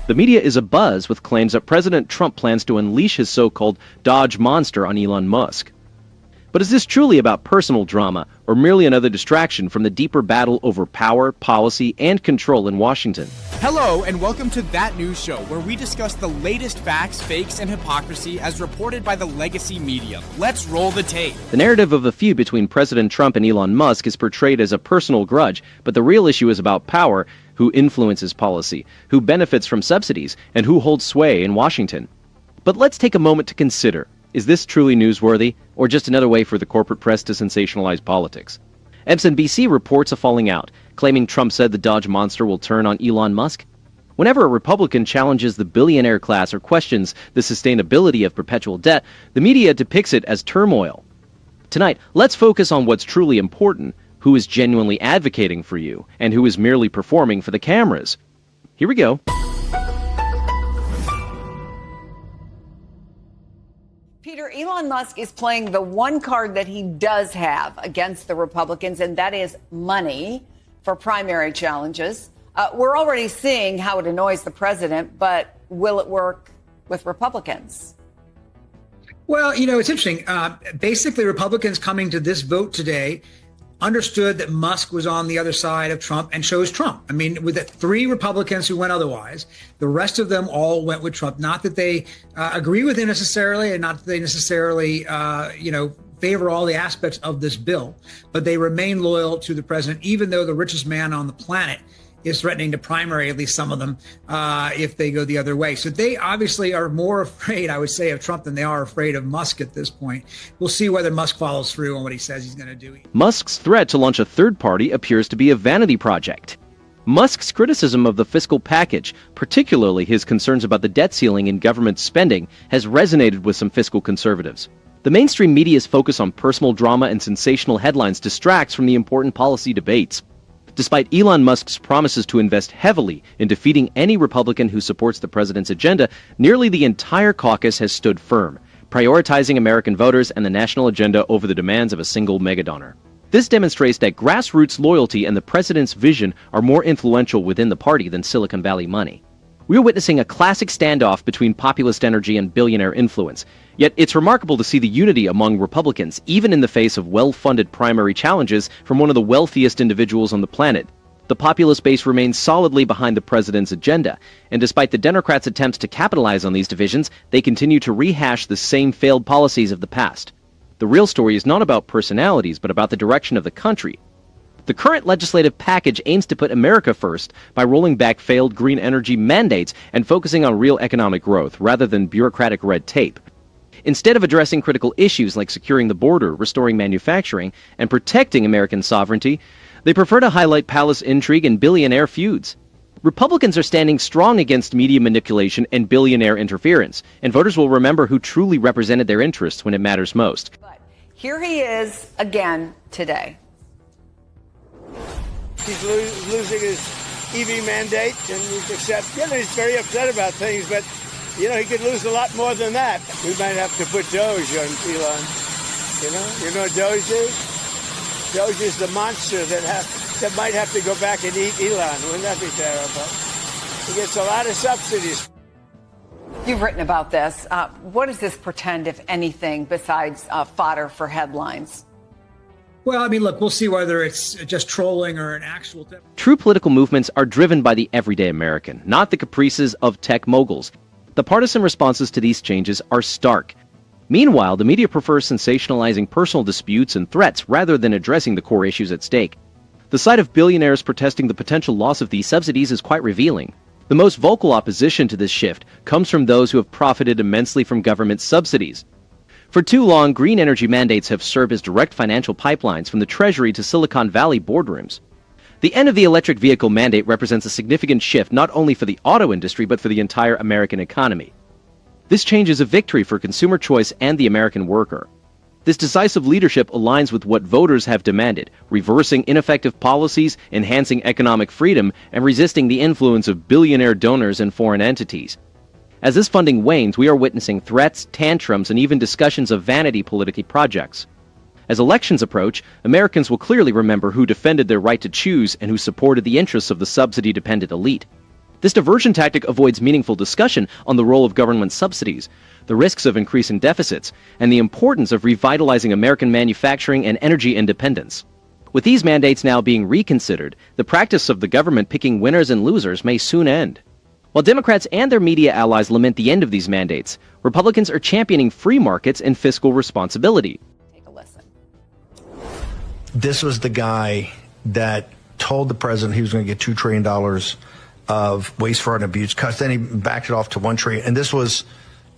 The media is abuzz with claims that President Trump plans to unleash his so-called DOGE monster on Elon Musk. But is this truly about personal drama, or merely another distraction from the deeper battle over power, policy, and control in Washington? Hello, and welcome to That News Show, where we discuss the latest facts, fakes, and hypocrisy as reported by the legacy media. Let's roll the tape. The narrative of a feud between President Trump and Elon Musk is portrayed as a personal grudge, but the real issue is about power, who influences policy, who benefits from subsidies, and who holds sway in Washington. But let's take a moment to consider, is this truly newsworthy, or just another way for the corporate press to sensationalize politics? MSNBC reports a falling out, claiming Trump said the DOGE monster will turn on Elon Musk. Whenever a Republican challenges the billionaire class or questions the sustainability of perpetual debt, the media depicts it as turmoil. Tonight, let's focus on what's truly important, who is genuinely advocating for you, and who is merely performing for the cameras. Here we go. Peter, Elon Musk is playing the one card that he does have against the Republicans, and that is money for primary challenges. We're already seeing how it annoys the president, but will it work with Republicans? Well, it's interesting. Basically, Republicans coming to this vote today understood that Musk was on the other side of Trump and chose Trump. I mean, with the 3 Republicans who went otherwise, the rest of them all went with Trump. Not that they agree with him necessarily, and not that they necessarily, favor all the aspects of this bill, but they remain loyal to the president, even though the richest man on the planet is threatening to primary at least some of them if they go the other way. So they obviously are more afraid, I would say, of Trump than they are afraid of Musk at this point. We'll see whether Musk follows through on what he says he's going to do. Musk's threat to launch a third party appears to be a vanity project. Musk's criticism of the fiscal package, particularly his concerns about the debt ceiling and government spending, has resonated with some fiscal conservatives. The mainstream media's focus on personal drama and sensational headlines distracts from the important policy debates. Despite Elon Musk's promises to invest heavily in defeating any Republican who supports the president's agenda, nearly the entire caucus has stood firm, prioritizing American voters and the national agenda over the demands of a single megadonor. This demonstrates that grassroots loyalty and the president's vision are more influential within the party than Silicon Valley money. We are witnessing a classic standoff between populist energy and billionaire influence. Yet it's remarkable to see the unity among Republicans, even in the face of well-funded primary challenges from one of the wealthiest individuals on the planet. The populist base remains solidly behind the president's agenda, and despite the Democrats' attempts to capitalize on these divisions, they continue to rehash the same failed policies of the past. The real story is not about personalities, but about the direction of the country. The current legislative package aims to put America first by rolling back failed green energy mandates and focusing on real economic growth rather than bureaucratic red tape. Instead of addressing critical issues like securing the border, restoring manufacturing, and protecting American sovereignty, they prefer to highlight palace intrigue and billionaire feuds. Republicans are standing strong against media manipulation and billionaire interference, and voters will remember who truly represented their interests when it matters most. But here he is again today. He's losing his EV mandate, and he's very upset about things, but he could lose a lot more than that. We might have to put DOGE on Elon. You know what DOGE is? DOGE is the monster that might have to go back and eat Elon. Wouldn't that be terrible? He gets a lot of subsidies. You've written about this. What does this portend, if anything, besides fodder for headlines? Well, I mean, look, we'll see whether it's just trolling or an actual... True political movements are driven by the everyday American, not the caprices of tech moguls. The partisan responses to these changes are stark. Meanwhile, the media prefers sensationalizing personal disputes and threats rather than addressing the core issues at stake. The sight of billionaires protesting the potential loss of these subsidies is quite revealing. The most vocal opposition to this shift comes from those who have profited immensely from government subsidies. For too long, green energy mandates have served as direct financial pipelines from the Treasury to Silicon Valley boardrooms. The end of the electric vehicle mandate represents a significant shift not only for the auto industry but for the entire American economy. This change is a victory for consumer choice and the American worker. This decisive leadership aligns with what voters have demanded, reversing ineffective policies, enhancing economic freedom, and resisting the influence of billionaire donors and foreign entities. As this funding wanes, we are witnessing threats, tantrums, and even discussions of vanity political projects. As elections approach, Americans will clearly remember who defended their right to choose and who supported the interests of the subsidy-dependent elite. This diversion tactic avoids meaningful discussion on the role of government subsidies, the risks of increasing deficits, and the importance of revitalizing American manufacturing and energy independence. With these mandates now being reconsidered, the practice of the government picking winners and losers may soon end. While Democrats and their media allies lament the end of these mandates, Republicans are championing free markets and fiscal responsibility. Take a listen. This was the guy that told the president he was going to get $2 trillion of waste, fraud, and abuse cuts. Then he backed it off to $1 trillion. And this was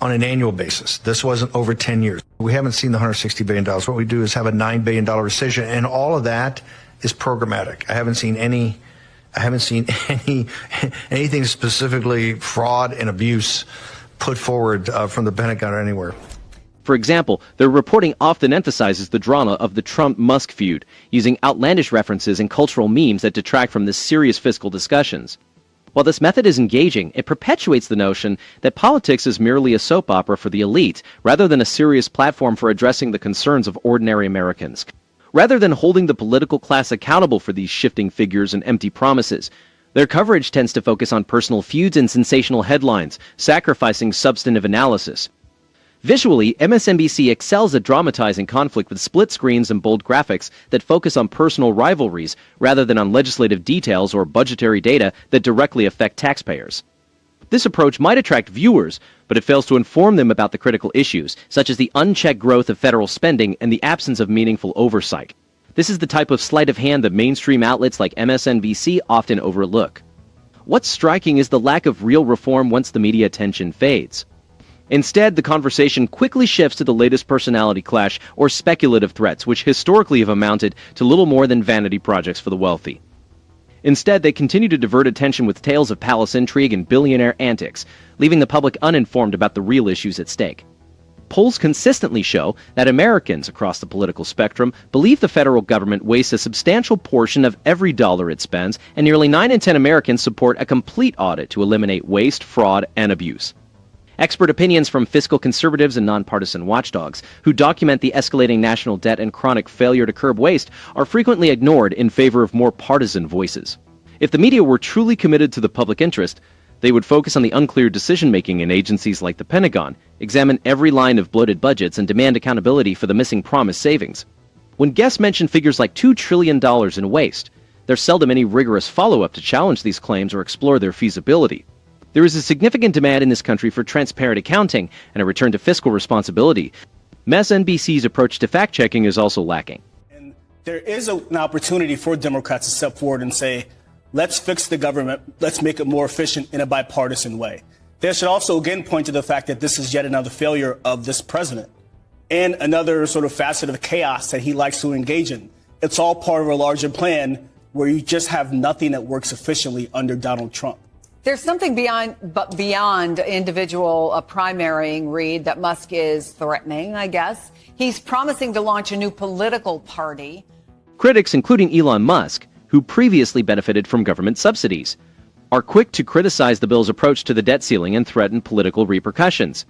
on an annual basis. This wasn't over 10 years. We haven't seen the $160 billion. What we do is have a $9 billion rescission, and all of that is programmatic. I haven't seen anything specifically fraud and abuse put forward from the Pentagon or anywhere. For example, their reporting often emphasizes the drama of the Trump-Musk feud, using outlandish references and cultural memes that detract from the serious fiscal discussions. While this method is engaging, it perpetuates the notion that politics is merely a soap opera for the elite, rather than a serious platform for addressing the concerns of ordinary Americans. Rather than holding the political class accountable for these shifting figures and empty promises, their coverage tends to focus on personal feuds and sensational headlines, sacrificing substantive analysis. Visually, MSNBC excels at dramatizing conflict with split screens and bold graphics that focus on personal rivalries rather than on legislative details or budgetary data that directly affect taxpayers. This approach might attract viewers, but it fails to inform them about the critical issues, such as the unchecked growth of federal spending and the absence of meaningful oversight. This is the type of sleight of hand that mainstream outlets like MSNBC often overlook. What's striking is the lack of real reform once the media attention fades. Instead, the conversation quickly shifts to the latest personality clash or speculative threats, which historically have amounted to little more than vanity projects for the wealthy. Instead, they continue to divert attention with tales of palace intrigue and billionaire antics, leaving the public uninformed about the real issues at stake. Polls consistently show that Americans across the political spectrum believe the federal government wastes a substantial portion of every dollar it spends, and nearly 9 in 10 Americans support a complete audit to eliminate waste, fraud, and abuse. Expert opinions from fiscal conservatives and nonpartisan watchdogs, who document the escalating national debt and chronic failure to curb waste, are frequently ignored in favor of more partisan voices. If the media were truly committed to the public interest, they would focus on the unclear decision-making in agencies like the Pentagon, examine every line of bloated budgets, and demand accountability for the missing promised savings. When guests mention figures like $2 trillion in waste, there's seldom any rigorous follow-up to challenge these claims or explore their feasibility. There is a significant demand in this country for transparent accounting and a return to fiscal responsibility. MSNBC's approach to fact-checking is also lacking. And there is an opportunity for Democrats to step forward and say, let's fix the government, let's make it more efficient in a bipartisan way. They should also again point to the fact that this is yet another failure of this president and another sort of facet of chaos that he likes to engage in. It's all part of a larger plan where you just have nothing that works efficiently under Donald Trump. There's something beyond individual primarying, Reid, that Musk is threatening, I guess. He's promising to launch a new political party. Critics, including Elon Musk, who previously benefited from government subsidies, are quick to criticize the bill's approach to the debt ceiling and threaten political repercussions.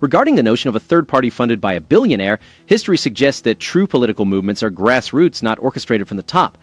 Regarding the notion of a third party funded by a billionaire, history suggests that true political movements are grassroots, not orchestrated from the top.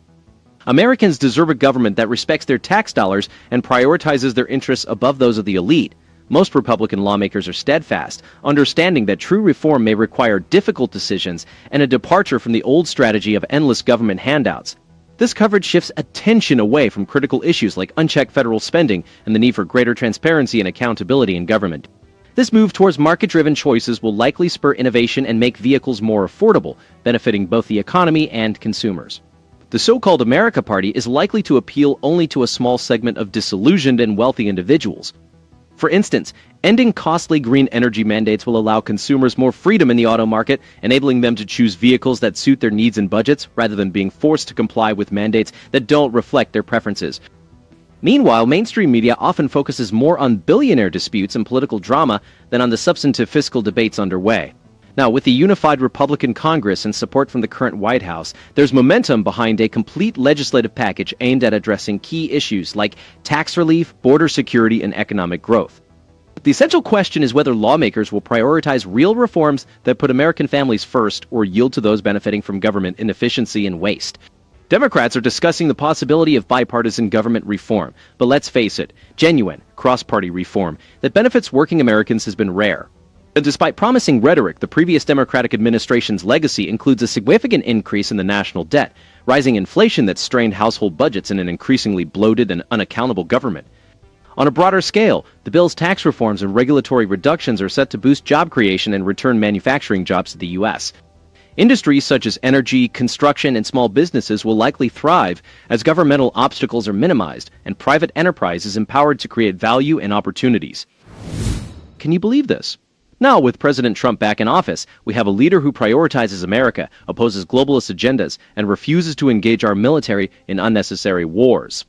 Americans deserve a government that respects their tax dollars and prioritizes their interests above those of the elite. Most Republican lawmakers are steadfast, understanding that true reform may require difficult decisions and a departure from the old strategy of endless government handouts. This coverage shifts attention away from critical issues like unchecked federal spending and the need for greater transparency and accountability in government. This move towards market-driven choices will likely spur innovation and make vehicles more affordable, benefiting both the economy and consumers. The so-called America Party is likely to appeal only to a small segment of disillusioned and wealthy individuals. For instance, ending costly green energy mandates will allow consumers more freedom in the auto market, enabling them to choose vehicles that suit their needs and budgets rather than being forced to comply with mandates that don't reflect their preferences. Meanwhile, mainstream media often focuses more on billionaire disputes and political drama than on the substantive fiscal debates underway. Now, with the unified Republican Congress and support from the current White House, there's momentum behind a complete legislative package aimed at addressing key issues like tax relief, border security, and economic growth. The essential question is whether lawmakers will prioritize real reforms that put American families first or yield to those benefiting from government inefficiency and waste. Democrats are discussing the possibility of bipartisan government reform, but let's face it, genuine, cross-party reform that benefits working Americans has been rare. And despite promising rhetoric, the previous Democratic administration's legacy includes a significant increase in the national debt, rising inflation that strained household budgets, and an increasingly bloated and unaccountable government. On a broader scale, the bill's tax reforms and regulatory reductions are set to boost job creation and return manufacturing jobs to the U.S. Industries such as energy, construction, and small businesses will likely thrive as governmental obstacles are minimized and private enterprise is empowered to create value and opportunities. Can you believe this? Now, with President Trump back in office, we have a leader who prioritizes America, opposes globalist agendas, and refuses to engage our military in unnecessary wars.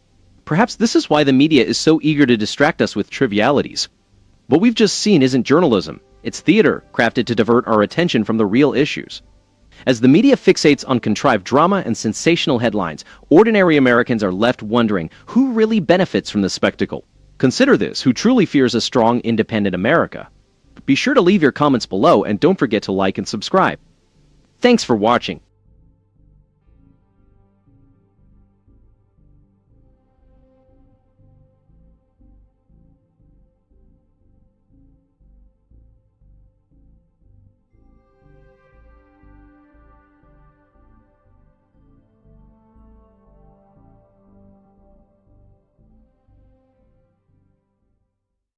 Perhaps this is why the media is so eager to distract us with trivialities. What we've just seen isn't journalism. It's theater, crafted to divert our attention from the real issues. As the media fixates on contrived drama and sensational headlines, ordinary Americans are left wondering who really benefits from the spectacle. Consider this: who truly fears a strong, independent America? Be sure to leave your comments below and don't forget to like and subscribe. Thanks for watching.